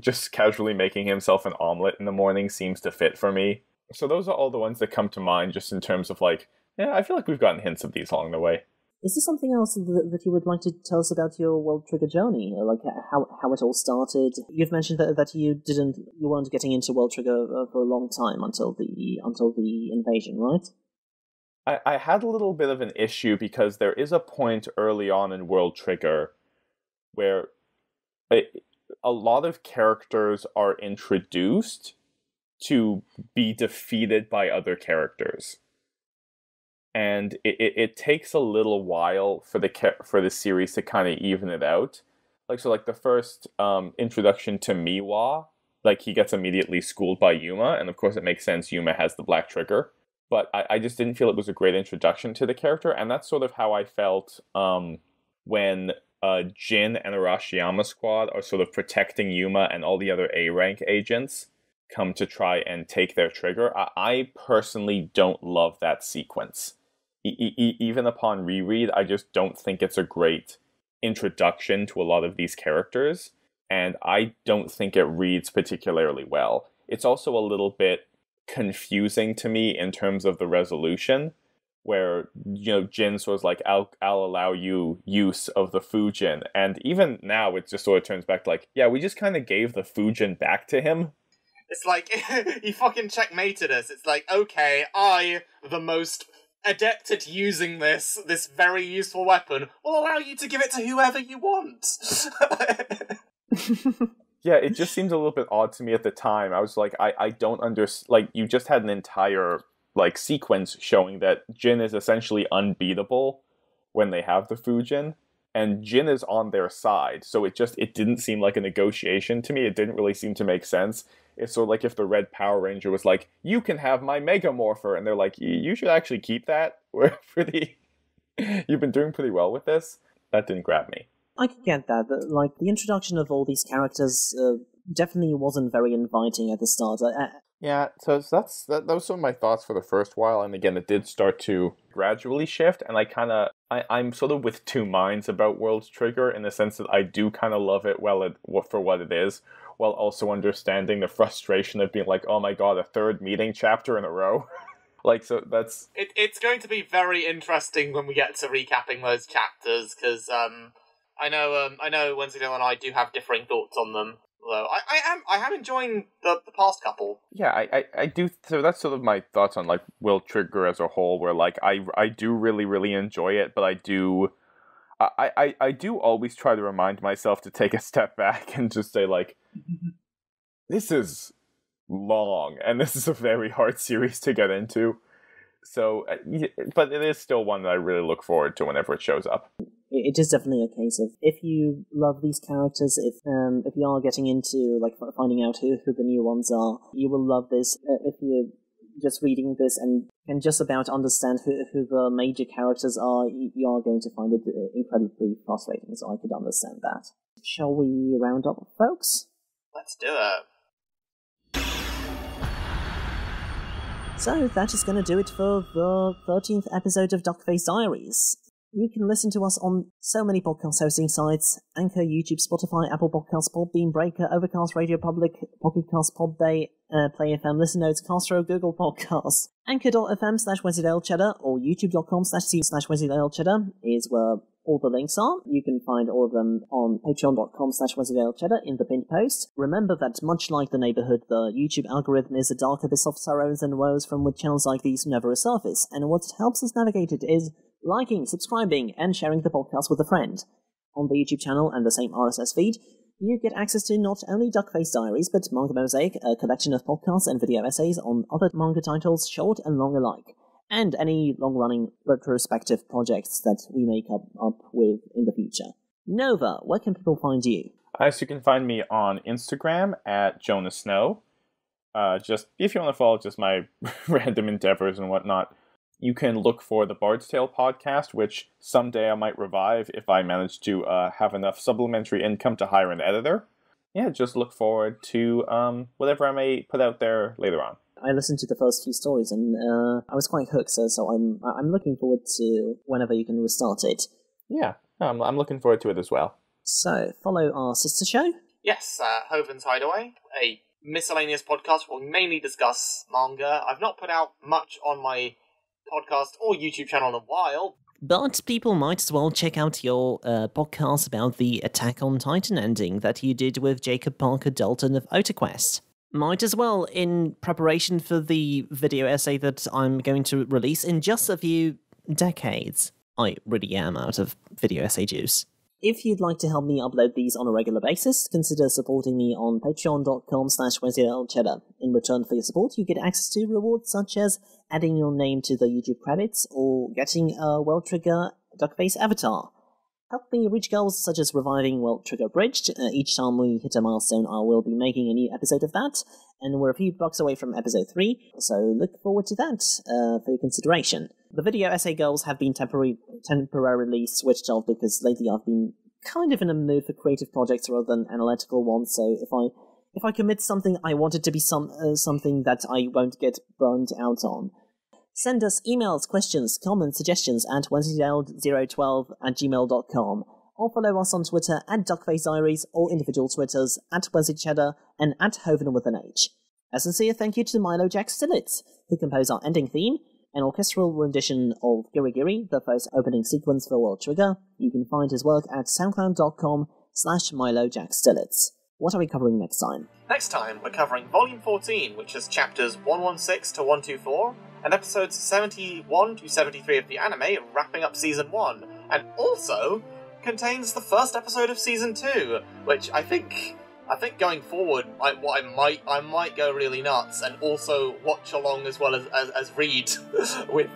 just casually making himself an omelet in the morning seems to fit for me. So those are all the ones that come to mind, just in terms of, like, yeah, I feel like we've gotten hints of these along the way. Is there something else that you would like to tell us about your World Trigger journey? Like how it all started? You've mentioned that you weren't getting into World Trigger for a long time until the invasion, right? I had a little bit of an issue because there is a point early on in World Trigger where a lot of characters are introduced to be defeated by other characters. And it takes a little while for the series to kind of even it out. Like, so, like, the first introduction to Miwa, like, he gets immediately schooled by Yuma, and of course it makes sense, Yuma has the black trigger. But I just didn't feel it was a great introduction to the character, and that's sort of how I felt when Jin and Arashiyama squad are sort of protecting Yuma and all the other A-rank agents come to try and take their trigger. I personally don't love that sequence. Even upon reread, I just don't think it's a great introduction to a lot of these characters, and I don't think it reads particularly well. It's also a little bit confusing to me in terms of the resolution, where, you know, Jin sort of like, I'll allow you use of the Fujin, and even now it just sort of turns back to, like, yeah, we just kind of gave the Fujin back to him. It's like, he fucking checkmated us. It's like, okay, I, the most adept at using this very useful weapon, will allow you to give it to whoever you want. Yeah, it just seemed a little bit odd to me at the time. I was like, I don't understand. Like, you just had an entire, like, sequence showing that Jin is essentially unbeatable when they have the Fujin, and Jin is on their side. So it didn't seem like a negotiation to me. It didn't really seem to make sense. It's sort of like if the Red Power Ranger was like, you can have my Mega Morpher, and they're like, you should actually keep that. You've been doing pretty well with this. That didn't grab me. I could get that, but, like, the introduction of all these characters definitely wasn't very inviting at the start. Yeah, so that was some of my thoughts for the first while, and again, it did start to gradually shift, and I'm sort of with two minds about World Trigger, in the sense that I do kind of love it for what it is, while also understanding the frustration of being like, oh my god, a third meeting chapter in a row. Like, so that's... It's going to be very interesting when we get to recapping those chapters, because I know Wensleydale and I do have differing thoughts on them. Although I am enjoying the past couple. Yeah, I do. So that's sort of my thoughts on, like, World Trigger as a whole. Where, like, I do really, really enjoy it, but I do always try to remind myself to take a step back and just say, like, this is long, and this is a very hard series to get into. So, but it is still one that I really look forward to whenever it shows up. It is definitely a case of, if you love these characters, if you are getting into, like, finding out who the new ones are, you will love this. If you're just reading this and can just about understand who the major characters are, you are going to find it incredibly frustrating, so I could understand that. Shall we round up, folks? Let's do it. So that is going to do it for the 13th episode of Duckface Diaries. You can listen to us on so many podcast hosting sites: Anchor, YouTube, Spotify, Apple Podcasts, Podbean, Breaker, Overcast, Radio Public, Pocket Cast, Podbay, Play FM, Listen Notes, Castro, Google Podcasts. Anchor.fm/Wensleydale Cheddar or youtube.com/c/Wensleydale Cheddar is where all the links are. You can find all of them on patreon.com/Wensleydale Cheddar in the pinned post. Remember that, much like the neighborhood, the YouTube algorithm is a dark abyss of sorrows and woes from which channels like these never resurface, and what helps us navigate it is liking, subscribing, and sharing the podcast with a friend. On the YouTube channel and the same RSS feed, you get access to not only Duckface Diaries, but Manga Mosaic, a collection of podcasts and video essays on other manga titles, short and long alike, and any long-running retrospective projects that we may come up with in the future. Nova, where can people find you? So you can find me on Instagram at Jonas Snow. Just if you want to follow just my random endeavors and whatnot. You can look for the Bard's Tale podcast, which someday I might revive if I manage to have enough supplementary income to hire an editor. Yeah, just look forward to whatever I may put out there later on. I listened to the first few stories and I was quite hooked, so I'm looking forward to whenever you can restart it. Yeah, I'm looking forward to it as well. So, follow our sister show. Yes, HOVIN'S HIDEAWAY, a miscellaneous podcast where we mainly discuss manga. I've not put out much on my podcast or YouTube channel in a while. But people might as well check out your podcast about the Attack on Titan ending that you did with Jacob Parker Dalton of OtaQuest. Might as well, in preparation for the video essay that I'm going to release in just a few decades. I really am out of video essay juice. If you'd like to help me upload these on a regular basis, consider supporting me on patreon.com/Wensleydale Cheddar. In return for your support, you get access to rewards such as adding your name to the YouTube credits or getting a World Trigger Duckface avatar. Help me reach goals such as reviving World Trigger Bridged. Each time we hit a milestone, I will be making a new episode of that, and we're a few blocks away from episode 3, so look forward to that for your consideration. The video essay goals have been temporarily switched off because lately I've been kind of in a mood for creative projects rather than analytical ones, so if I commit something, I want it to be something that I won't get burned out on. Send us emails, questions, comments, suggestions at wensleydale012@gmail.com, or follow us on Twitter at Duckface Diaries or individual Twitters at Cheddar and at Hovin with an H. A sincere thank you to Milo Jack Stillitz, who composed our ending theme, an orchestral rendition of Giri Giri, the first opening sequence for World Trigger. You can find his work at soundcloud.com/Milo Jack Stillitz. What are we covering next time? Next time, we're covering Volume 14, which is chapters 116 to 124, and episodes 71 to 73 of the anime, wrapping up Season 1, and also contains the first episode of Season 2, which I think I think going forward, I might go really nuts and also watch along as well as read with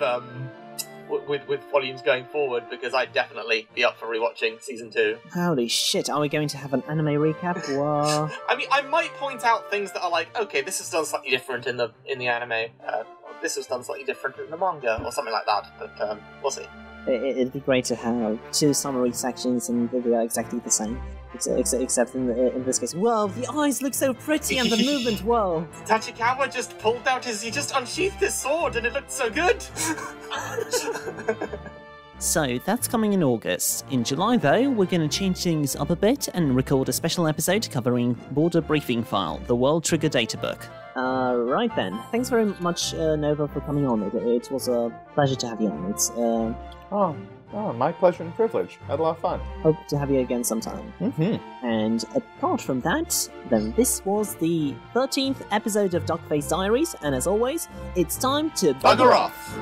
volumes going forward, because I'd definitely be up for rewatching season 2. Holy shit, are we going to have an anime recap? Whoa. I mean, I might point out things that are like, okay, this is done slightly different in the anime. This was done slightly different in the manga, or something like that. But we'll see. It'd be great to have 2 summary sections and they are exactly the same. Except in this case, whoa, the eyes look so pretty and the movement, whoa. Tachikawa just pulled out he just unsheathed his sword and it looked so good. So that's coming in August. In July, though, we're going to change things up a bit and record a special episode covering Border Briefing File, the World Trigger Databook. Right then. Thanks very much, Nova, for coming on. It was a pleasure to have you on. It's my pleasure and privilege. I had a lot of fun. Hope to have you again sometime. Mm-hmm. And apart from that, then this was the 13th episode of Duckface Diaries, and as always, it's time to bugger off!